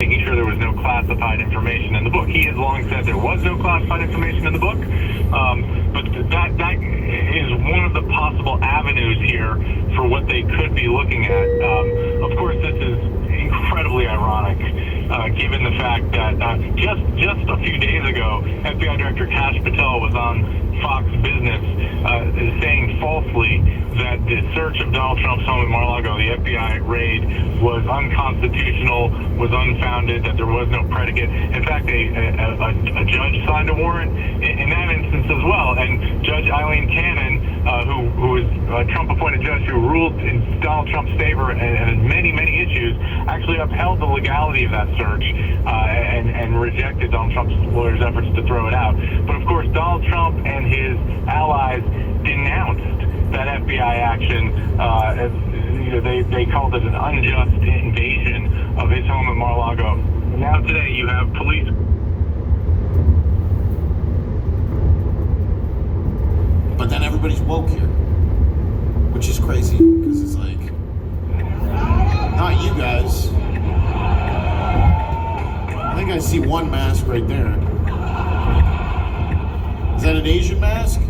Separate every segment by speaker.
Speaker 1: making sure there was no classified information in the book. He has long said there was no classified information in the book, but that is one of the possible avenues here for what they could be looking at. Of course, this is incredibly ironic, given the fact that just a few days ago, FBI Director Kash Patel was on Fox Business saying falsely that the search of Donald Trump's home in Mar-a-Lago, the FBI raid, was unconstitutional, was unfounded, that there was no predicate. In fact, a judge signed a warrant in that instance as well. And Judge Eileen Cannon, who is a Trump-appointed judge who ruled in Donald Trump's favor and many, many issues, actually upheld the legality of that search and rejected Donald Trump's lawyers' efforts to throw it out. But of course, Donald Trump and his allies denounced that FBI action. They called it an unjust invasion of his home in Mar-a-Lago. Now today you have police.
Speaker 2: But then everybody's woke here, which is crazy, because it's like, not you guys. I think I see one mask right there. Is that an Asian mask?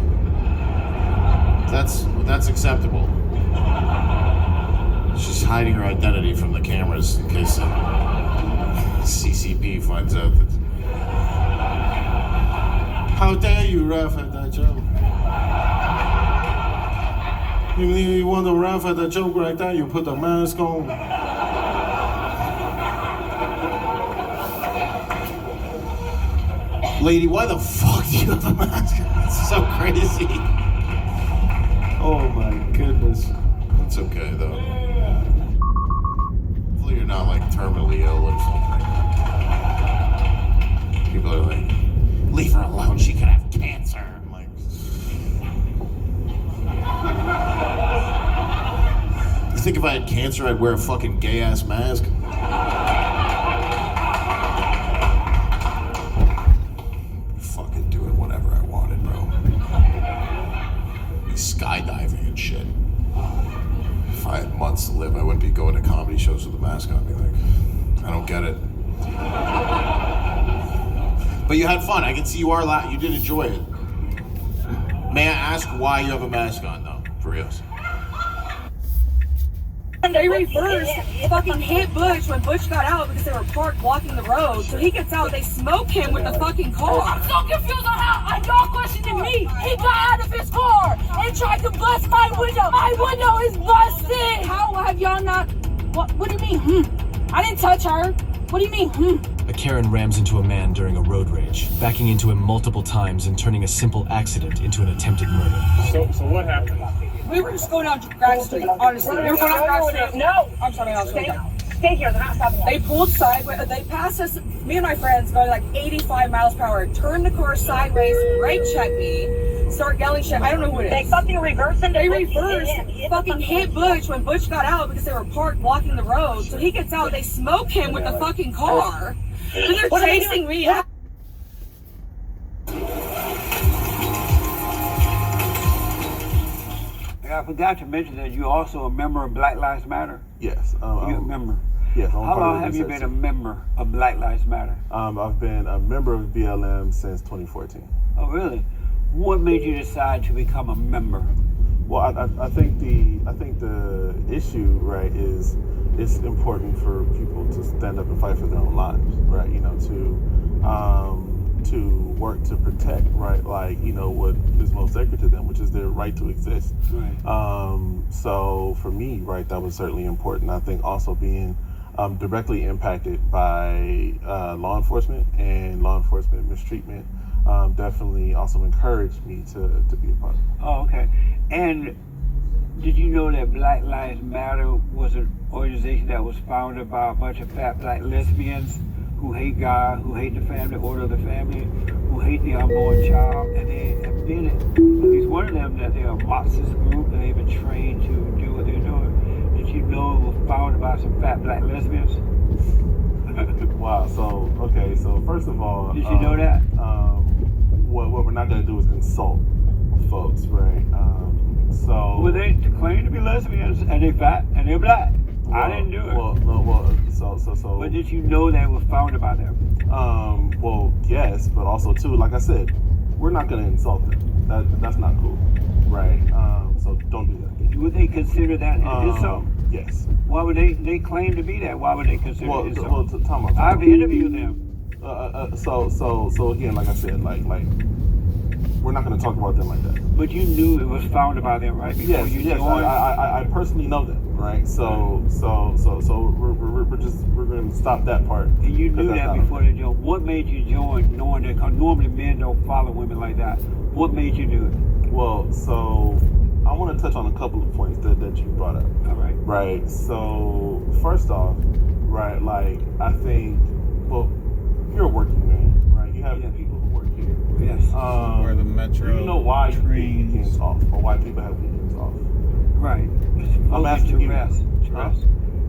Speaker 2: That's acceptable. She's hiding her identity from the cameras in case the CCP finds out that. How dare you laugh at that joke? You want to laugh at the joke like that, you put the mask on. Lady, why the fuck do you have a mask on? It's so crazy. Oh my goodness. It's okay though. Hopefully you're not like terminally ill or something. People are like, leave her alone, she could have cancer. I'm like, you think if I had cancer, I'd wear a fucking gay ass mask? Fucking doing whatever I wanted, bro. Skydiving and shit. If I had months to live, I wouldn't be going to comedy shows with a mask on. I'd be like, I don't get it. But you had fun. I can see you are you did enjoy it. May I ask why you have a mask on, though? For reals.
Speaker 3: They reversed, fucking hit Bush when Bush got out because they were parked blocking the road. So he gets out, they smoke him with the fucking car.
Speaker 4: I'm so confused on how y'all questioning me. He got out of his car and tried to bust my window. My window is busted. How have y'all not? What do you mean? I didn't touch her. What do you mean?
Speaker 5: A Karen rams into a man during a road rage, backing into him multiple times and turning a simple accident into an attempted murder.
Speaker 6: So what happened?
Speaker 3: We were just going down Grand Street, honestly. We were going down Grand Street.
Speaker 4: No.
Speaker 3: I'm sorry, I was going down.
Speaker 4: Stay here. They're not stopping us.
Speaker 3: They pulled sideways. They passed us, me and my friends, going like 85 miles per hour. Turned the car sideways, right check me, start yelling shit. I don't know who it is.
Speaker 4: They fucking reversed them.
Speaker 3: They reversed, fucking hit Bush when Bush got out because they were parked blocking the road. So he gets out, they smoke him with the fucking car. And they're chasing me.
Speaker 7: I forgot to mention that you're also a member of Black Lives Matter.
Speaker 8: Yes.
Speaker 7: You're a member.
Speaker 8: Yes.
Speaker 7: How long have you been a member of Black Lives Matter?
Speaker 8: I've been a member of BLM since 2014.
Speaker 7: Oh, really? What made you decide to become a member?
Speaker 8: Well, I think the issue, right, is it's important for people to stand up and fight for their own lives, right? You know, to work to protect, right, like, you know, what is most sacred to them, which is their right to exist.
Speaker 7: Right.
Speaker 8: So for me, right, that was certainly important. I think also being directly impacted by law enforcement and law enforcement mistreatment definitely also encouraged me to be a part of it.
Speaker 7: Oh, okay. And did you know that Black Lives Matter was an organization that was founded by a bunch of fat black lesbians who hate God, who hate the family, order of the family, who hate the unborn child, and they admitted, at least one of them, that they're a Marxist group and they've been trained to do what they're doing. Did you know it was founded by some fat black lesbians?
Speaker 8: Wow. So first of all,
Speaker 7: did you know that?
Speaker 8: What we're not going to do is insult folks, right?
Speaker 7: Well, they claim to be lesbians and they're fat and they're black. I didn't do it.
Speaker 8: So.
Speaker 7: But did you know that it was founded by them?
Speaker 8: Well, yes, but also too, like I said, we're not gonna insult them. That's not cool, right? So don't do that.
Speaker 7: Would they consider that an insult?
Speaker 8: Yes.
Speaker 7: Why would they claim to be that? Why would they consider it an insult?
Speaker 8: Tom,
Speaker 7: I've interviewed them.
Speaker 8: So again, like I said, like we're not going to talk about them like that.
Speaker 7: But you knew it was founded by them, right? Before you joined?
Speaker 8: I personally know them, right? So we're going to stop that part.
Speaker 7: And you knew that before they joined. What made you join, knowing that? Because normally men don't follow women like that. What made you do it?
Speaker 8: Well, so I want to touch on a couple of points that you brought up.
Speaker 7: All right.
Speaker 8: Right. So first off, right, like I think, well, you're a working man, right? You have people who work here.
Speaker 7: Yes.
Speaker 6: Where the metro.
Speaker 8: Do you know why you get
Speaker 6: trains
Speaker 8: weekends off, or why people have weekends off?
Speaker 7: Right.
Speaker 8: I'm asking you.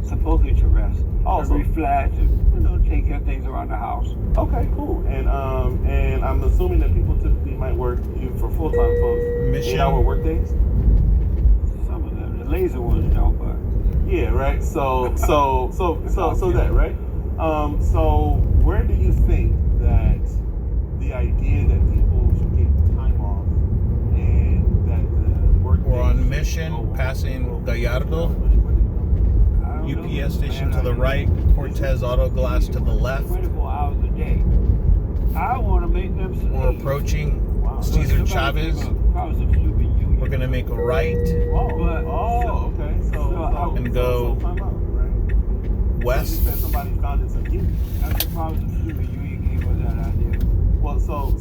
Speaker 7: Supposedly to rest.
Speaker 8: Oh,
Speaker 7: to
Speaker 8: so
Speaker 7: reflect, and take care of things around the house.
Speaker 8: okay, cool. And I'm assuming that people typically might work even for full time folks.
Speaker 6: Mission.
Speaker 8: 8-hour work days.
Speaker 7: Some of them, the lazy ones don't, but
Speaker 8: Yeah, right. So that, right? So where do you think that the idea that people should get time off and that the work
Speaker 6: We're on
Speaker 8: days
Speaker 6: Mission,
Speaker 8: go-
Speaker 6: passing Gallardo,
Speaker 7: I don't know.
Speaker 6: UPS station
Speaker 7: Man,
Speaker 6: to the right, Cortez Auto Glass to the left.
Speaker 7: 24 hours a day. I want to make them.
Speaker 6: We're approaching Caesar Chavez. We're gonna make a right
Speaker 8: Okay.
Speaker 6: and go
Speaker 8: time out, right?
Speaker 6: west.
Speaker 8: You said somebody founded some youth.
Speaker 7: That's the problem with you. You came with that idea.
Speaker 8: Well, so I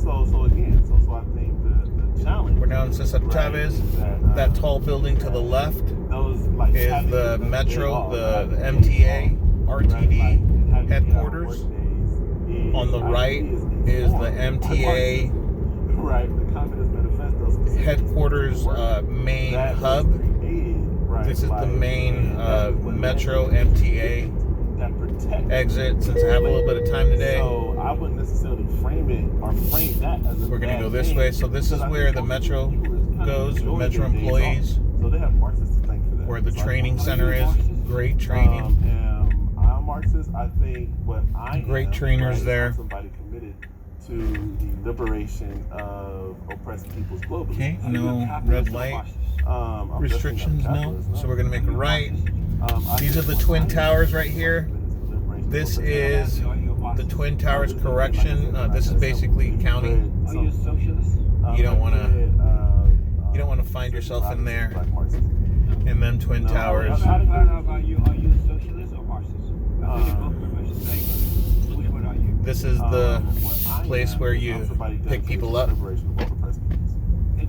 Speaker 8: think the challenge.
Speaker 6: We're down Ceasar Chavez.
Speaker 8: is
Speaker 6: That tall building to the left
Speaker 8: those like
Speaker 6: is
Speaker 8: having
Speaker 6: the
Speaker 8: those
Speaker 6: Metro,
Speaker 8: days off,
Speaker 6: the
Speaker 8: right?
Speaker 6: MTA,
Speaker 8: Right?
Speaker 6: RTD
Speaker 8: Like, having
Speaker 6: headquarters.
Speaker 8: work days
Speaker 6: On the right is the MTA
Speaker 8: Right, the Communist Manifesto specifically
Speaker 6: headquarters
Speaker 8: work.
Speaker 6: main
Speaker 8: That was
Speaker 6: hub.
Speaker 8: created, right,
Speaker 6: This is
Speaker 8: by-
Speaker 6: the main
Speaker 8: that was what
Speaker 6: Metro
Speaker 8: led to
Speaker 6: MTA
Speaker 8: that protect
Speaker 6: exit. Since I have a little bit of time today,
Speaker 8: So I wouldn't necessarily frame that as a
Speaker 6: we're gonna
Speaker 8: bad
Speaker 6: go this
Speaker 8: thing,
Speaker 6: way. So this is
Speaker 8: because I
Speaker 6: where
Speaker 8: think
Speaker 6: the
Speaker 8: most
Speaker 6: Metro
Speaker 8: people kind of
Speaker 6: goes,
Speaker 8: enjoy
Speaker 6: Metro
Speaker 8: their days
Speaker 6: employees,
Speaker 8: off. So they have Marxists to thank for that.
Speaker 6: where the
Speaker 8: So I
Speaker 6: training
Speaker 8: think-
Speaker 6: center is. Great training.
Speaker 8: I'm Marxist. I think what I
Speaker 6: Great
Speaker 8: am,
Speaker 6: trainers
Speaker 8: right,
Speaker 6: there.
Speaker 8: I'm somebody committed to the liberation of oppressed peoples globally.
Speaker 6: Okay,
Speaker 7: Are you a
Speaker 6: no
Speaker 7: capitalist
Speaker 6: red
Speaker 7: or
Speaker 6: light
Speaker 7: Marxist?
Speaker 8: I'm
Speaker 6: restrictions.
Speaker 8: definitely not
Speaker 6: No.
Speaker 8: capitalist,
Speaker 6: So we're gonna make a right.
Speaker 8: I
Speaker 6: These
Speaker 8: think
Speaker 6: are the
Speaker 8: what
Speaker 6: Twin
Speaker 8: I am
Speaker 6: Towers right here.
Speaker 8: committed to the liberation of
Speaker 6: This
Speaker 8: oppressed
Speaker 6: is
Speaker 7: Are you a
Speaker 6: the
Speaker 7: Marxist?
Speaker 6: Twin Towers correction. This is basically county.
Speaker 7: Are you a socialist?
Speaker 6: You don't want to find yourself in there in them Twin
Speaker 8: No,
Speaker 6: Towers.
Speaker 7: I'm trying to find out about you. Are you a socialist or Marxist? I think they're both pretty much the same, but which one are you?
Speaker 6: This is the place where you pick people up.
Speaker 7: And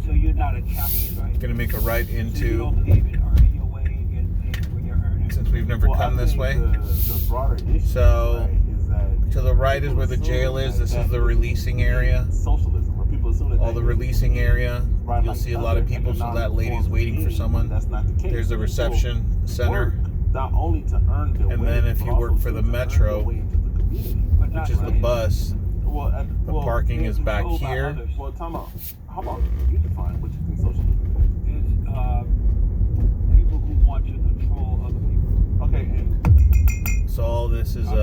Speaker 7: so you're not a capitalist, right?
Speaker 6: Gonna make a right
Speaker 7: So you
Speaker 6: into.
Speaker 7: don't believe in earning your way and getting paid when you're earning.
Speaker 6: Since we've never come this way,
Speaker 8: The broader issue,
Speaker 6: So,
Speaker 8: right, is that
Speaker 6: to the right is where the jail is. This is the releasing area.
Speaker 8: Socialism, where people assume that
Speaker 6: All the releasing area.
Speaker 8: right,
Speaker 6: You'll
Speaker 8: like
Speaker 6: see a lot of
Speaker 8: other
Speaker 6: people. So that
Speaker 8: economic
Speaker 6: lady's
Speaker 8: forms of
Speaker 6: waiting for
Speaker 8: gain,
Speaker 6: someone.
Speaker 8: That's not the case.
Speaker 6: There's the reception
Speaker 8: People
Speaker 6: center.
Speaker 8: work not only to earn their
Speaker 6: And
Speaker 8: way,
Speaker 6: then if
Speaker 8: but
Speaker 6: you
Speaker 8: also
Speaker 6: work for
Speaker 8: to
Speaker 6: the
Speaker 8: earn
Speaker 6: Metro,
Speaker 8: their way into the community.
Speaker 7: But not
Speaker 6: Which is the
Speaker 7: really.
Speaker 6: bus.
Speaker 8: Well,
Speaker 6: The parking is back
Speaker 7: Controlled by
Speaker 6: here.
Speaker 7: others.
Speaker 8: Well, time out. How about you define what you think socialism
Speaker 7: It's people who want to control other people.
Speaker 8: is? Okay, and
Speaker 6: So all this is
Speaker 7: We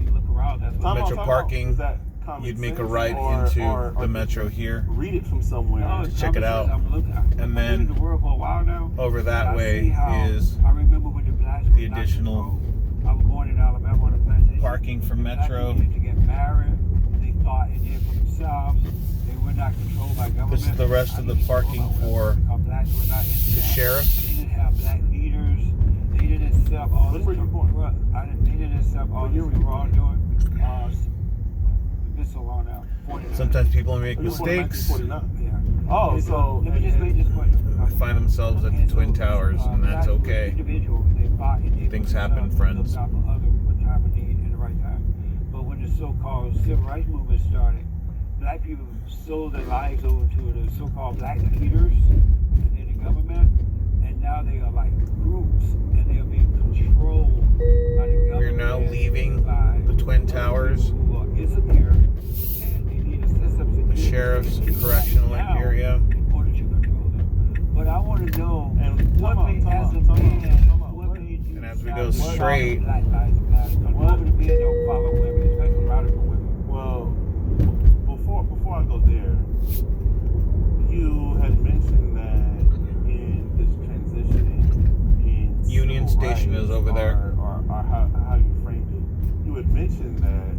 Speaker 7: look around, that's what
Speaker 8: time
Speaker 6: Metro
Speaker 8: out,
Speaker 6: parking.
Speaker 8: Is that common
Speaker 6: You'd make a
Speaker 8: sense,
Speaker 6: right
Speaker 8: or-
Speaker 6: into
Speaker 8: or
Speaker 6: the Metro
Speaker 8: just
Speaker 6: here.
Speaker 8: Read it from somewhere.
Speaker 7: No, it's
Speaker 6: check it
Speaker 7: common sense.
Speaker 6: out.
Speaker 7: I'm looking,
Speaker 6: And
Speaker 7: I've
Speaker 6: then
Speaker 7: been in the world for a while now.
Speaker 6: Over
Speaker 7: I
Speaker 6: that
Speaker 7: see
Speaker 6: way
Speaker 7: how-
Speaker 6: is
Speaker 7: I remember when the blacks
Speaker 6: the
Speaker 7: were not
Speaker 6: additional
Speaker 7: controlled. I was born in Alabama on a plantation.
Speaker 6: parking for
Speaker 7: The black
Speaker 6: Metro.
Speaker 7: people used to get married. They thought it did for themselves. They were not controlled by government.
Speaker 6: This is the rest of the parking for
Speaker 7: blacks were not in
Speaker 6: the sheriff.
Speaker 7: They didn't have black leaders. They didn't accept all
Speaker 8: When
Speaker 7: this.
Speaker 8: were you born?
Speaker 7: They didn't accept all
Speaker 8: What
Speaker 7: this
Speaker 8: year were you
Speaker 7: wrong doing. It's been so long now. 49.
Speaker 6: Sometimes people make
Speaker 8: You were born in
Speaker 6: mistakes.
Speaker 8: 1949.
Speaker 7: Yeah.
Speaker 8: Oh,
Speaker 7: And
Speaker 8: so
Speaker 7: let me just make this point.
Speaker 6: Find themselves at the Twin Towers, and that's
Speaker 7: blacks were
Speaker 6: okay.
Speaker 7: individuals. They fought and they
Speaker 6: Things
Speaker 7: put
Speaker 6: happen,
Speaker 7: themselves
Speaker 6: friends.
Speaker 7: up for others when time of need and the right time. But when the so-called civil rights movement started, black people sold their lives over to the so-called black leaders and then the government, and now they are like groups, and they are being controlled by the government.
Speaker 6: We're now leaving
Speaker 7: by
Speaker 6: the Twin Towers.
Speaker 7: who are insecure, and they need a system of
Speaker 6: The
Speaker 7: security
Speaker 6: sheriff's
Speaker 7: to keep them
Speaker 6: correctional
Speaker 7: down
Speaker 6: area.
Speaker 7: in order to control them. But I want to know
Speaker 8: And
Speaker 7: what
Speaker 8: time out,
Speaker 7: made
Speaker 8: time
Speaker 7: as
Speaker 8: out,
Speaker 7: a
Speaker 8: time out,
Speaker 7: man,
Speaker 8: time out.
Speaker 7: what made you
Speaker 6: And as we go straight.
Speaker 7: Black Lives Matter. Because men don't follow women, especially radical women.
Speaker 8: Well, before I go there, you had mentioned that in this transitioning in
Speaker 6: Union
Speaker 8: civil
Speaker 6: Station
Speaker 8: rights
Speaker 6: is over there.
Speaker 8: or how you framed it. You had mentioned that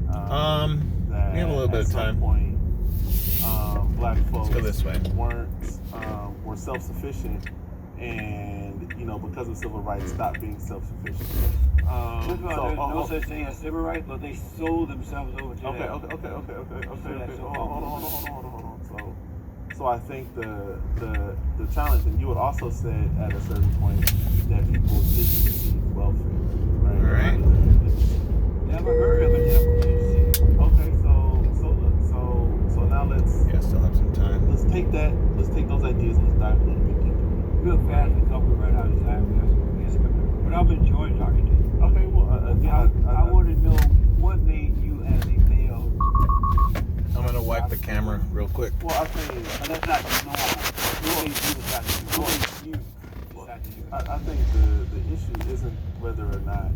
Speaker 8: that
Speaker 6: we have a little bit
Speaker 8: at
Speaker 6: of
Speaker 8: some
Speaker 6: time.
Speaker 8: point, black folks
Speaker 6: go this way.
Speaker 8: were self-sufficient, and because of civil rights, stopped being self-sufficient.
Speaker 7: First of all, there's no such thing as civil rights, but they sold themselves over to
Speaker 8: Okay.
Speaker 7: that.
Speaker 8: Hold on. So I think the challenge, and you had also said at a certain point that people didn't receive welfare, right?
Speaker 6: All right.
Speaker 7: Never heard of it, never really seen.
Speaker 8: Okay, so now let's
Speaker 6: Still have some time.
Speaker 8: let's take those ideas and let's dive a little bit deeper.
Speaker 7: Real fast because we run out of time. But I've enjoyed talking to you.
Speaker 8: Okay, well,
Speaker 7: I want to know what made you as a male.
Speaker 6: I'm gonna wipe the camera real quick.
Speaker 8: Well, I think
Speaker 7: But that's not the norm. What made you decide to do it? What made you decide to do it?
Speaker 8: I think the issue isn't whether or not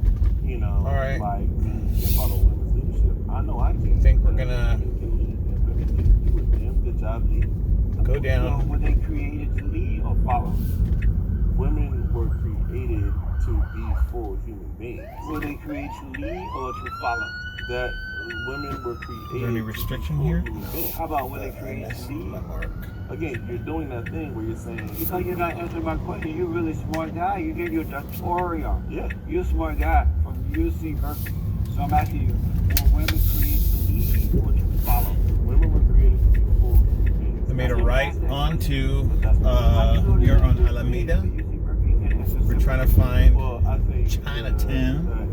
Speaker 6: All right.
Speaker 8: like men can follow women's leadership. I know I can.
Speaker 6: Think we're gonna
Speaker 8: Women can lead and women can do it. Damn good job leading.
Speaker 6: go
Speaker 7: So
Speaker 6: down.
Speaker 7: were they created to lead or follow?
Speaker 8: Women were created to be full human beings.
Speaker 7: Were they created to lead or to follow?
Speaker 8: That women were created.
Speaker 6: Is there any
Speaker 8: to be
Speaker 6: restriction
Speaker 8: full
Speaker 6: here?
Speaker 8: human beings.
Speaker 7: How about were they
Speaker 6: I
Speaker 7: created
Speaker 6: missed
Speaker 7: to lead?
Speaker 6: my mark.
Speaker 8: Again, you're doing that thing where you're saying.
Speaker 7: Because you're not answering my question. You're a really smart guy. You did your doctoral.
Speaker 8: Yeah.
Speaker 7: You're a smart guy from UC Berkeley. So I'm asking you, were women created to lead or to follow?
Speaker 8: Women were created to be full human beings.
Speaker 6: They made a right onto, you're on Alameda. We're trying to find
Speaker 8: Well, I think
Speaker 6: Chinatown.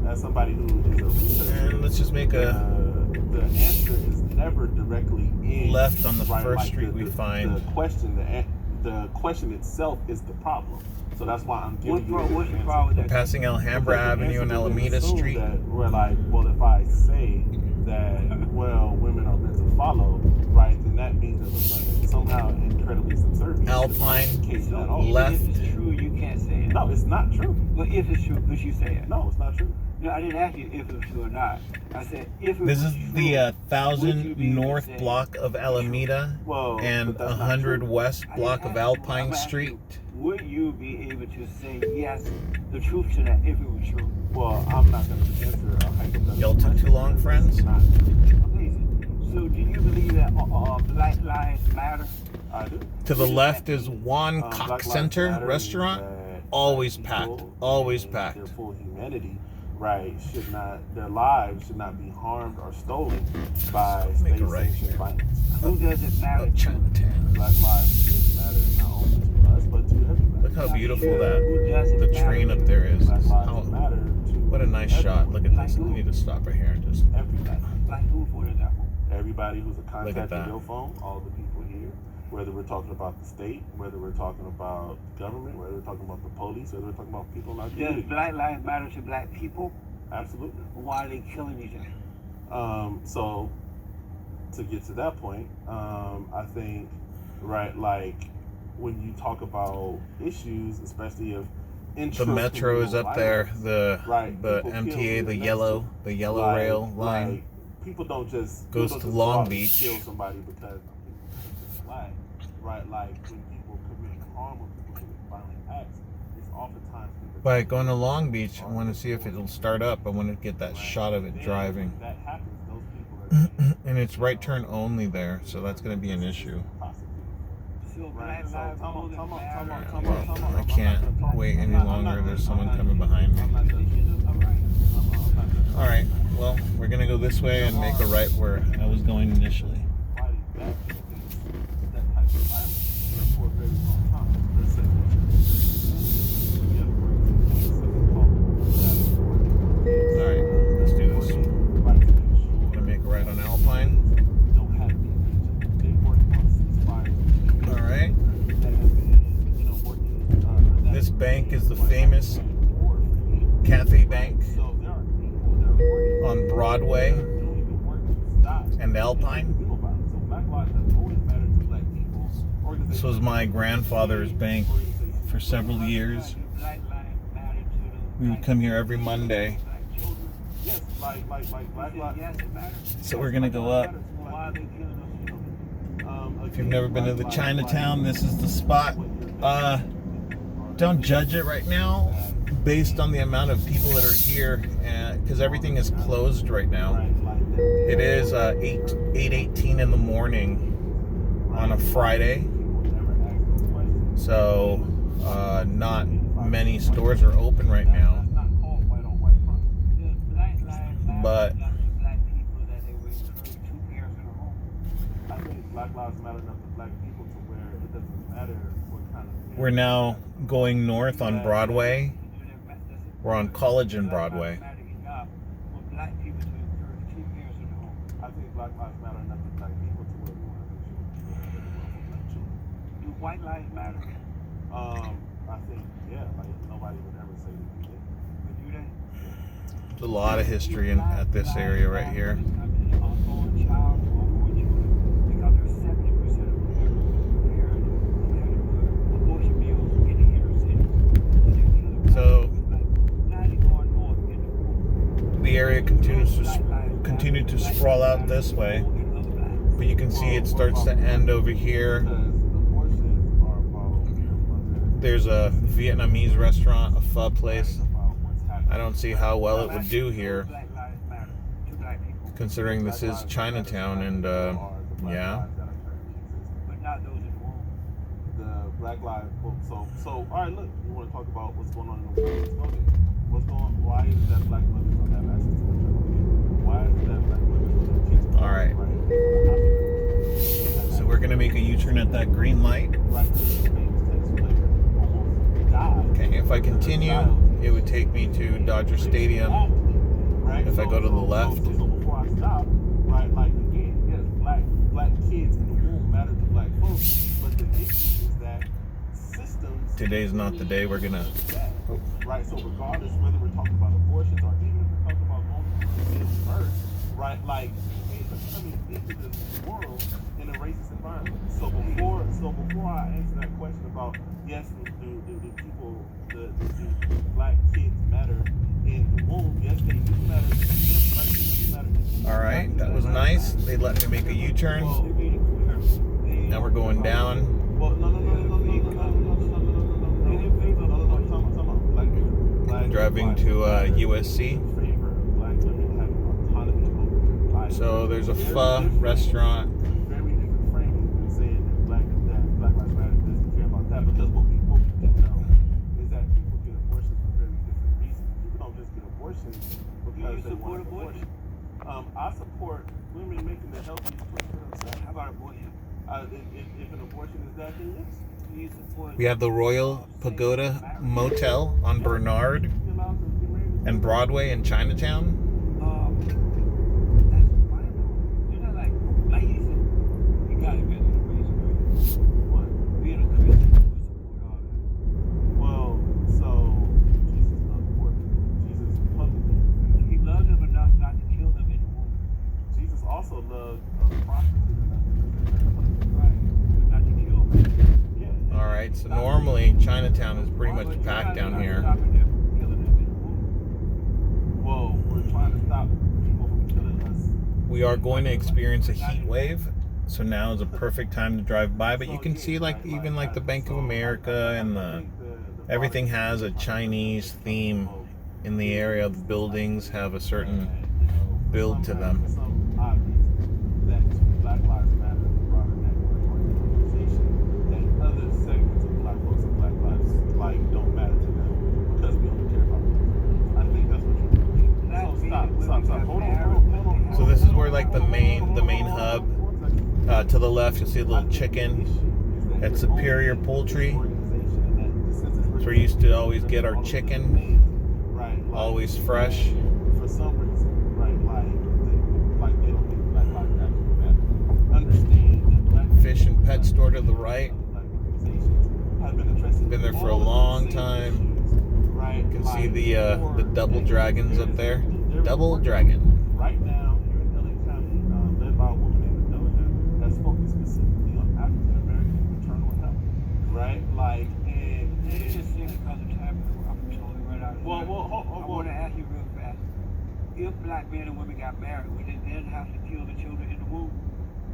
Speaker 8: As somebody who is a researcher,
Speaker 6: And let's just make a
Speaker 8: the answer is never directly in
Speaker 6: left on the
Speaker 8: right,
Speaker 6: first
Speaker 8: like
Speaker 6: street we find.
Speaker 8: The question itself is the problem. So that's why I'm giving you
Speaker 7: What's the
Speaker 8: answer.
Speaker 7: problem with that?
Speaker 6: passing Alhambra
Speaker 8: Because the
Speaker 6: Avenue and
Speaker 8: answer would
Speaker 6: Alameda
Speaker 8: assume
Speaker 6: Street.
Speaker 8: That we're like, well, if I say that, well, women are meant to follow, right, then that means that women are somehow incredibly subservient.
Speaker 6: Alpine,
Speaker 8: That's not the case at all.
Speaker 6: left.
Speaker 7: If it's true, you can't say it.
Speaker 8: No, it's not true.
Speaker 7: But if it's true, could you say it?
Speaker 8: No, it's not true.
Speaker 7: No, I didn't ask you if it was true or not. I said if it
Speaker 6: This
Speaker 7: was
Speaker 6: is
Speaker 7: true.
Speaker 6: the
Speaker 7: would you
Speaker 6: 1000
Speaker 7: be able to
Speaker 6: North
Speaker 7: say
Speaker 6: block of Alameda
Speaker 8: Well,
Speaker 6: and
Speaker 8: but that's not
Speaker 6: 100
Speaker 8: true.
Speaker 6: West
Speaker 7: I
Speaker 6: block
Speaker 7: didn't
Speaker 6: of
Speaker 7: ask you.
Speaker 6: Alpine
Speaker 7: I'm asking
Speaker 6: Street.
Speaker 7: you, would you be able to say yes, the truth to that if it was true?
Speaker 8: Well, I'm not going to answer a hypothetical.
Speaker 6: Y'all took too long, friends?
Speaker 8: It's not.
Speaker 7: Amazing. So do you believe that Black Lives Matter?
Speaker 8: I do.
Speaker 6: To the left is Juan
Speaker 8: Black
Speaker 6: Cock
Speaker 8: Lives
Speaker 6: Center
Speaker 8: Matter
Speaker 6: restaurant.
Speaker 8: means that
Speaker 6: Always
Speaker 8: black
Speaker 6: packed.
Speaker 8: people
Speaker 6: Always
Speaker 8: and
Speaker 6: packed.
Speaker 8: Their full humanity, right? Their lives should not be harmed or stolen by
Speaker 6: Make a right
Speaker 8: state-sanctioned
Speaker 6: here.
Speaker 8: violence.
Speaker 7: Who does it matter
Speaker 6: Oh,
Speaker 7: to?
Speaker 6: Chinatown.
Speaker 8: Black lives should matter not only to us but to everybody.
Speaker 6: Look how beautiful
Speaker 7: Who
Speaker 6: that
Speaker 7: does it
Speaker 6: the
Speaker 7: matter
Speaker 6: train
Speaker 7: to?
Speaker 6: up there is.
Speaker 8: Black lives
Speaker 6: How,
Speaker 8: matter to
Speaker 6: what a nice shot. Look at this. We need to stop right here and just.
Speaker 8: everybody.
Speaker 7: Like who, for example?
Speaker 8: Everybody who's a
Speaker 6: Look at
Speaker 8: contact
Speaker 6: that.
Speaker 8: in your phone, all the people here, whether we're talking about the state, whether we're talking about government, whether we're talking about the police, whether we're talking about people in our
Speaker 7: Does
Speaker 8: community.
Speaker 7: Black Lives Matter to black people?
Speaker 8: Absolutely.
Speaker 7: Why are they killing each other?
Speaker 8: So to get to that point, I think, right, like when you talk about issues, especially of
Speaker 6: The metro is up there. The
Speaker 8: Right.
Speaker 6: the
Speaker 8: People
Speaker 6: MTA,
Speaker 8: kill
Speaker 6: the
Speaker 8: next
Speaker 6: yellow
Speaker 8: like,
Speaker 6: rail line.
Speaker 8: Like, people don't just
Speaker 6: Goes
Speaker 8: people
Speaker 6: to
Speaker 8: don't just
Speaker 6: Long
Speaker 8: go out and
Speaker 6: Beach.
Speaker 8: kill somebody because it's a flag, right? Like when people commit harm or people commit violent acts, it's oftentimes
Speaker 6: By going to Long Beach, I want to see if it'll start up. I want to get that shot of it
Speaker 8: Then
Speaker 6: driving.
Speaker 8: when that happens, those people are
Speaker 6: And it's right turn only there, so that's going to be an issue.
Speaker 7: So
Speaker 8: Right.
Speaker 7: Black
Speaker 8: So
Speaker 7: Lives
Speaker 8: come on,
Speaker 7: Matter.
Speaker 8: come on, come on,
Speaker 7: matter.
Speaker 8: come on, come on.
Speaker 6: I can't wait any longer. There's someone coming behind me.
Speaker 8: I'm not
Speaker 6: All right, well, we're going to go this way and make a right where I was going initially.
Speaker 8: fighting back against that type of violence for a very long time. Let's say we have
Speaker 6: All right, let's do this. I'm going to make a right on Alpine.
Speaker 8: Don't have the intention. They work on ceasefires.
Speaker 6: All right.
Speaker 8: That have been, working.
Speaker 6: This bank is the famous Cathay Bank
Speaker 8: So there are people that are working
Speaker 6: on Broadway
Speaker 8: doing the work to stop
Speaker 6: and Alpine.
Speaker 8: people violence. So Black Lives have always mattered to black people.
Speaker 6: This was my grandfather's bank for several years.
Speaker 7: Black Lives Matter to
Speaker 6: We would come here every Monday.
Speaker 8: Yes, like Black Lives.
Speaker 6: So we're gonna go up. If you've never been to the Chinatown, this is the spot. Don't judge it right now based on the amount of people that are here, because everything is closed right now. It is 8:18 in the morning on a Friday, so not many stores are open right now. But
Speaker 8: I think Black Lives Matter enough to Black people to where it doesn't matter what kind of.
Speaker 6: we're now going north on Broadway. We're on College and Broadway.
Speaker 8: I think Black Lives Matter enough to Black people to where we want to make sure.
Speaker 7: Do white lives matter?
Speaker 8: I think, yeah, like nobody would ever say that they did.
Speaker 7: But do they?
Speaker 6: There's a lot of history at this area right here. So the area continued to sprawl out this way, but you can see it starts to end over here. There's a Vietnamese restaurant, a pho place. I don't see how well it would do here, considering this is Chinatown, and yeah.
Speaker 7: But not those in the womb.
Speaker 8: The Black Lives. So all right. Look, you want to talk about what's going on in the world? Let's go there. What's going? Why is it that Black women don't have access to the church? Why is it that Black women don't have kids?
Speaker 6: All right. So we're gonna make a U-turn at that green light. Okay, if I continue, it would take me to Dodger Stadium. If I go to the left.
Speaker 8: So before I stop, right, like again, yes, black kids in the womb matter to Black folks, but the issue is that systems.
Speaker 6: Today's not the day we're gonna. Oh.
Speaker 8: Right, so regardless whether we're talking about abortions or even if we're talking about going first, right, like kids are coming into this world in a racist environment. So before I answer that question about yes, do people, do Black kids matter in the womb? Yes, they do matter. Yes, Black kids do matter.
Speaker 6: All right, that was nice. They let me make a U-turn. Now we're going down.
Speaker 8: Well, no.
Speaker 6: Driving to USC. So there's a pho restaurant.
Speaker 8: Very different framing than saying that Black Lives Matter doesn't care about that, because what people do know is that people get abortions for very different reasons. People don't just get abortions because they want an abortion. I support women making the healthiest choice for themselves.
Speaker 7: How about abortion?
Speaker 8: If an abortion is that, then yes.
Speaker 6: We have the Royal Pagoda Motel on Bernard and Broadway in Chinatown.
Speaker 7: That's fine. You're not like ladies. You gotta be in a reason.
Speaker 8: What?
Speaker 7: Being a Christian would support all that.
Speaker 8: Well, so Jesus loved poor people. Jesus publicly.
Speaker 7: He loved them enough not to kill them in the womb.
Speaker 8: Jesus also loved prostitutes enough to
Speaker 7: Right. But not to kill them.
Speaker 8: yeah.
Speaker 6: All right, so normally Chinatown is pretty much packed down here.
Speaker 8: Well, we're trying to stop people from killing us.
Speaker 6: We are going to experience a heat wave, so now is a perfect time to drive by. But you can see, like, even like the Bank of America and everything has a Chinese theme in the area. The buildings have a certain build to them.
Speaker 8: It's obvious that to Black Lives Matter, the broader network organization, that other segments of Black folks and Black lives don't matter to them because we don't care about them. I think that's what you're doing. So stop. Hold on.
Speaker 6: So this is where like the main hub. To the left, you'll see a little chicken at Superior Poultry. That's where we used to always get our chicken, always fresh.
Speaker 8: For some reason, right? Like they don't think Black lives actually matter. Understand that Black
Speaker 6: Fish and pet store to the right.
Speaker 8: Black organizations have been addressing.
Speaker 6: Been there for a long time.
Speaker 8: Right.
Speaker 6: You can see the double dragons up there. Double dragon.
Speaker 8: Right now, here in LA County, led by a woman named Doja, that's focused specifically on African American maternal health. Right? Like, and
Speaker 7: It's just because it's happening. I'm totally right out of
Speaker 8: well,
Speaker 7: got married, we didn't then have to kill the children in the womb.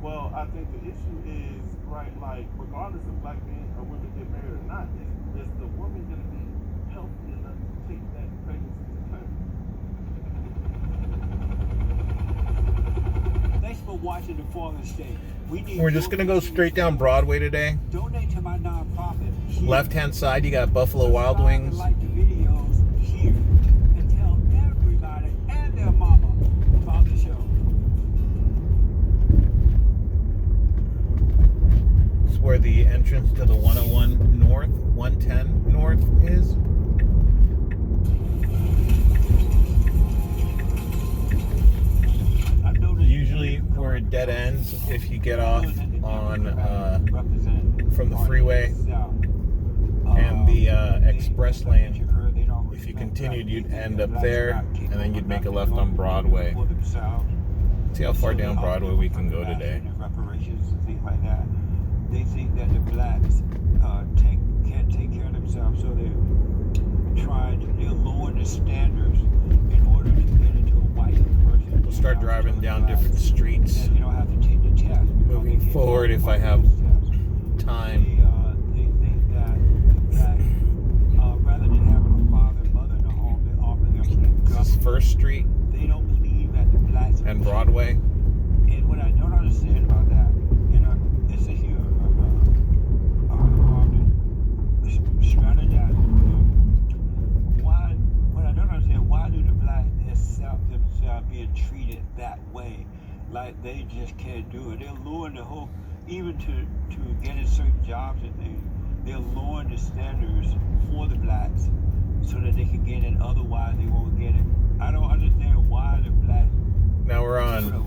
Speaker 8: Well, I think the issue is, right, like, regardless of black men or women get married or not, is the woman going to be healthy enough to take that pregnancy to term?
Speaker 7: Thanks for watching The Fallen State.
Speaker 6: We're just going to go straight down Broadway today.
Speaker 7: Donate to my nonprofit.
Speaker 6: Left-hand side, you got Buffalo Wild Wings.
Speaker 7: Like the videos here and tell everybody and their mama about the show.
Speaker 6: It's where the entrance to the 101 North, 110 North is. Usually where it dead ends if you get off on from the freeway and the express lane. If you continued, you'd end up there, and then you'd make a left on Broadway. See how far down Broadway we can go today.
Speaker 7: Reparations and things like that. They think that the blacks can't take care of themselves, so they're lowering the standards in order to get into a white person.
Speaker 6: We'll start driving down different streets.
Speaker 7: And you don't have to take the test.
Speaker 6: Moving forward, if I have time.
Speaker 7: They think that the blacks, rather than having a father and mother in the home, they offer them
Speaker 6: This is First Street
Speaker 7: They don't believe that the blacks
Speaker 6: and Broadway.
Speaker 7: And what I don't understand about that, it says here, strategizing. What I don't understand, why do the blacks accept themselves being treated that way? Like they just can't do it. They're lowering the whole, even to get in certain jobs and things, they're lowering the standards for the blacks so that they can get in, otherwise they won't get it. I don't understand why the blacks.
Speaker 6: Now we're on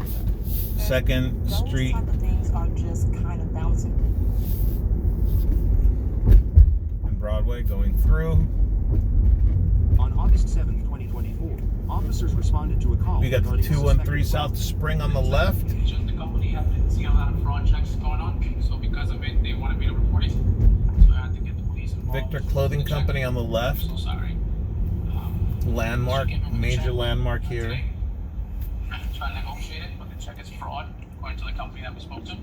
Speaker 6: 2nd Street.
Speaker 9: Those type of things are just kind of bouncing.
Speaker 6: And Broadway going through.
Speaker 5: On August 7th, 2024, officers responded to a call.
Speaker 6: We got the 213 South Spring on the left.
Speaker 10: The company had a lot of fraud checks going on, so because of it, they wanted me to report it. So I had to get the police involved.
Speaker 6: Victor Clothing Company on the left.
Speaker 10: I'm so sorry.
Speaker 6: Landmark, major landmark here.
Speaker 10: Try to negotiate it, but the check is fraud, according to the company that we spoke to.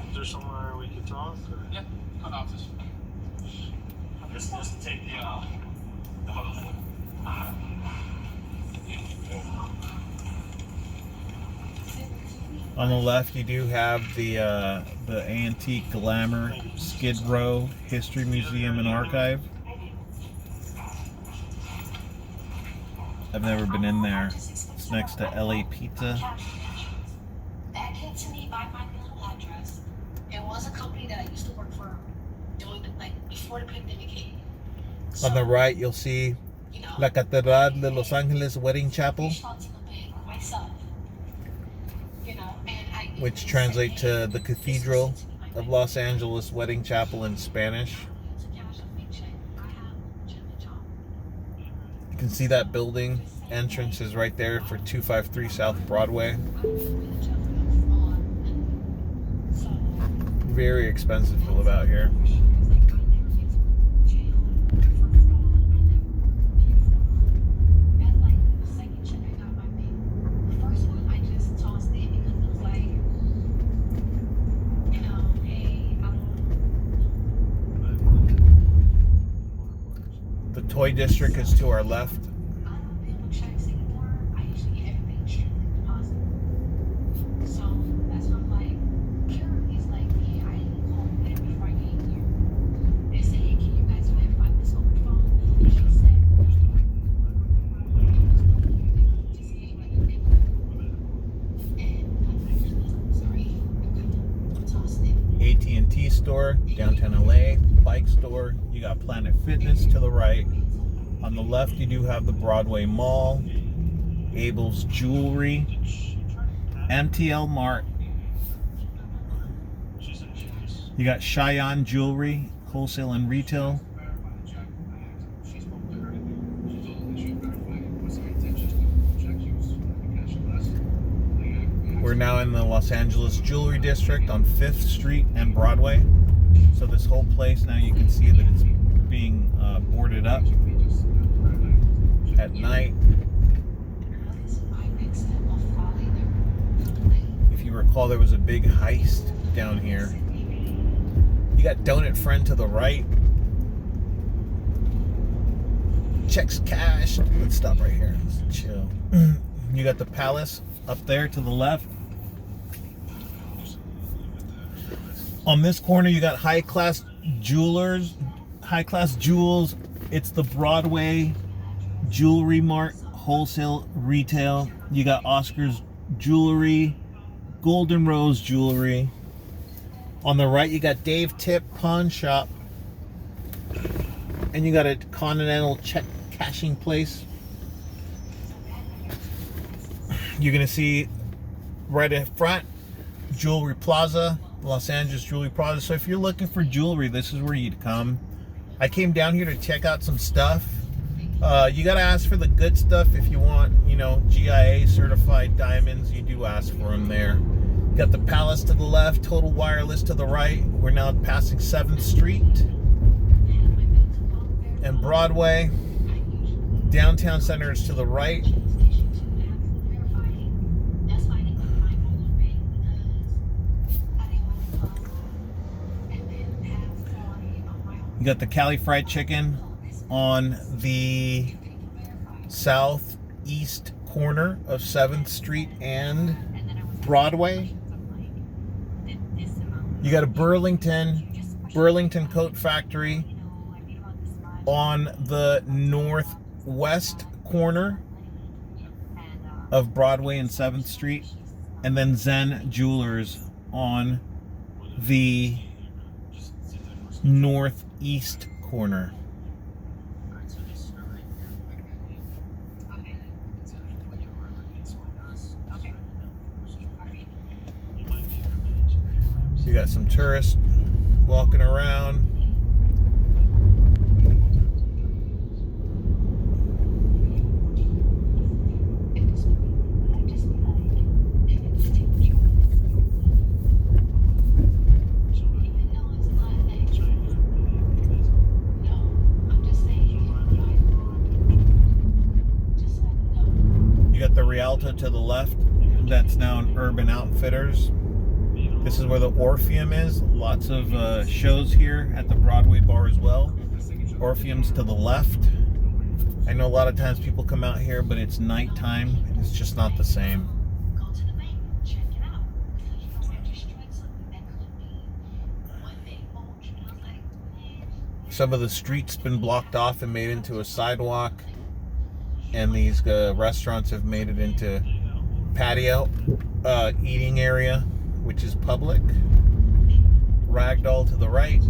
Speaker 8: Is there somewhere we could talk? Or?
Speaker 10: Yeah, cut off this. Just take the
Speaker 6: On the left, you do have the Antique Glamour Skid Row History Museum and Archive. I've never been in there. It's next to LA Pizza.
Speaker 11: That came to me by my little address. It was a company that I used to work for before the pandemic hit. So,
Speaker 6: On the right, you'll see La Catedral de Los Angeles Wedding Chapel, which translates to the Cathedral of Los Angeles Wedding Chapel in Spanish. You can see that building. Entrance is right there for 253 South Broadway. Very expensive to live out here. The Toy District is to our left. AT&T store, downtown LA, bike store. You got Planet Fitness to the right. On the left, you do have the Broadway Mall, Abel's Jewelry, MTL Mart. You got Cheyenne Jewelry, wholesale and retail. We're now in the Los Angeles Jewelry District on 5th Street and Broadway. So this whole place now you can see that it's being boarded up. at night. If you recall, there was a big heist down here. You got Donut Friend to the right. Checks cash. Let's stop right here. Let's chill. You got the Palace up there to the left. On this corner, you got high class jewels. It's the Broadway Jewelry Mart, wholesale retail. You got Oscar's Jewelry, Golden Rose Jewelry. On the right, you got Dave Tip Pawn Shop. And you got a Continental check cashing place. You're going to see right in front, Jewelry Plaza, Los Angeles Jewelry Plaza. So if you're looking for jewelry, this is where you'd come. I came down here to check out some stuff. You got to ask for the good stuff if you want, you know, GIA certified diamonds. You do ask for them there. You got the Palace to the left, Total Wireless to the right. We're now passing 7th Street and Broadway. Downtown Center is to the right. You got the Cali Fried Chicken on the southeast corner of 7th Street and Broadway. You got a Burlington Coat Factory on the northwest corner of Broadway and 7th Street, and then Zen Jewelers on the northeast corner. You got some tourists walking around. The Rialto to the left, that's now an Urban Outfitters. This is where the Orpheum is. Lots of shows here at the Broadway bar as well. Orpheum's to the left. I know a lot of times people come out here, but it's nighttime and it's just not the same. Some of the streets been blocked off and made into a sidewalk. And these restaurants have made it into patio eating area, which is public. Ragdoll to the right.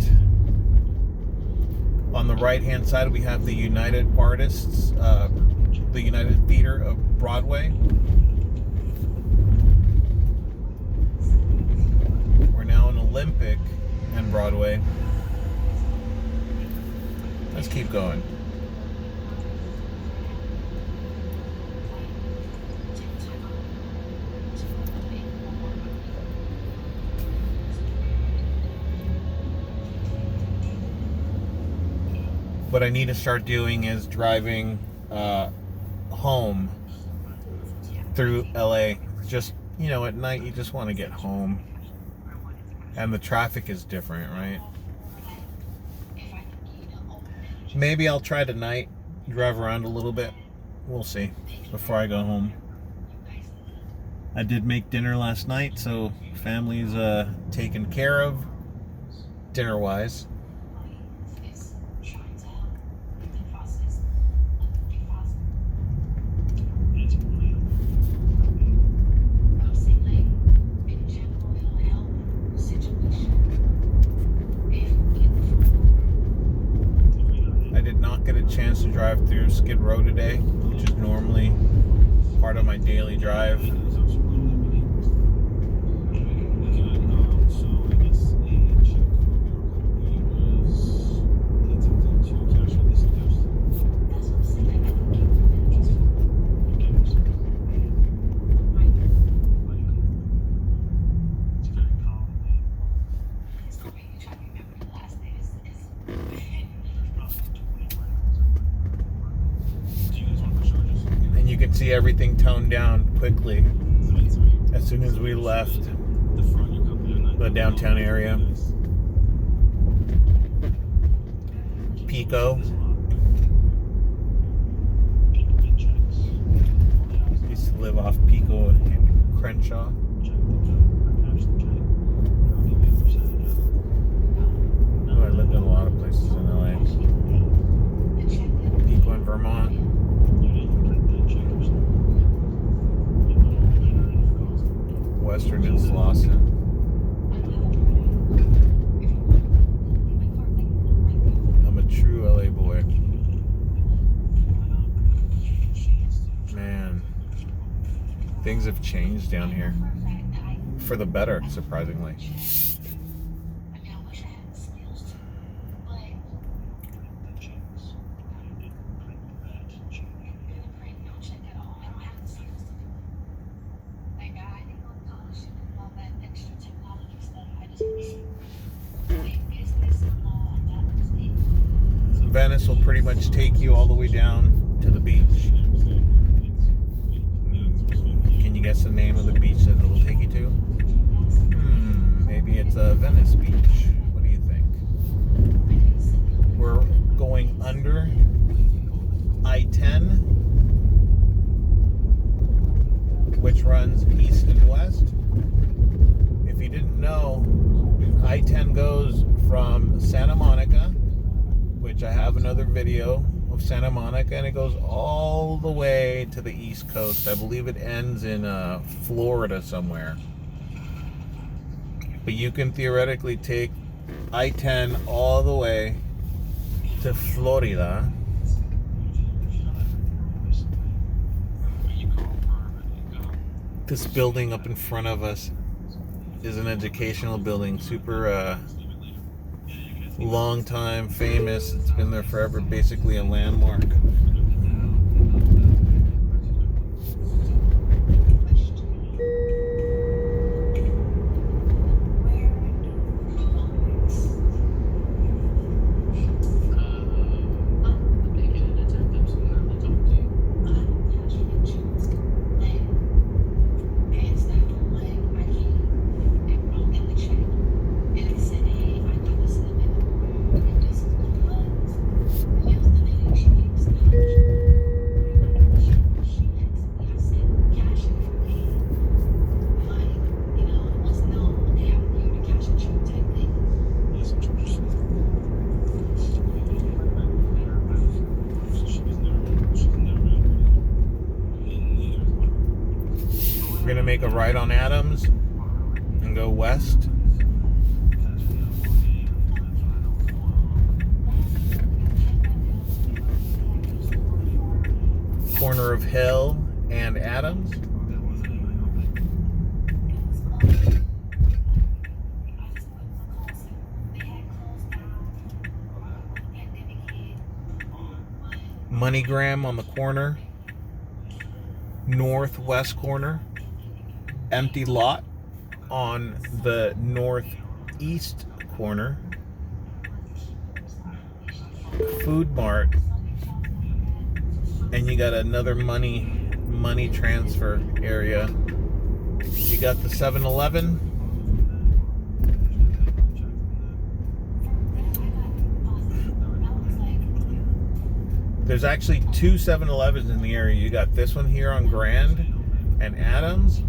Speaker 6: On the right-hand side, we have the United Artists, the United Theater of Broadway. We're now in Olympic and Broadway. Let's keep going. What I need to start doing is driving home through LA. Just, you know, at night you just want to get home. And the traffic is different, right? Maybe I'll try tonight, drive around a little bit. We'll see before I go home. I did make dinner last night, so family's taken care of dinner-wise. Chance to drive through Skid Row today, which is normally part of my daily drive. you can see everything toned down quickly as soon as we left the downtown area. Pico. Used to live off Pico and Crenshaw. Oh, I lived in a lot of places in LA. Pico in Vermont. Western and Slauson. I'm a true LA boy. Man, things have changed down here. For the better, surprisingly. Venice will pretty much take you all the way down to the beach. Can you guess the name of the beach that it will take you to? Maybe it's Venice Beach. What do you think? We're going under I-10, which runs east and west. If you didn't know, I-10 goes from Santa Monica, which I have another video of Santa Monica, and it goes all the way to the East Coast. I believe it ends in Florida somewhere. But you can theoretically take I-10 all the way to Florida. This building up in front of us is an educational building, super long time, famous. It's been there forever, basically a landmark. We're gonna make a right on Adams and go west. Corner of Hill and Adams. MoneyGram on the corner. Northwest corner. Empty lot on the northeast corner. Food Mart, and you got another money transfer area. You got the 7-Eleven. There's actually two 7-Elevens in the area. You got this one here on Grand and Adams,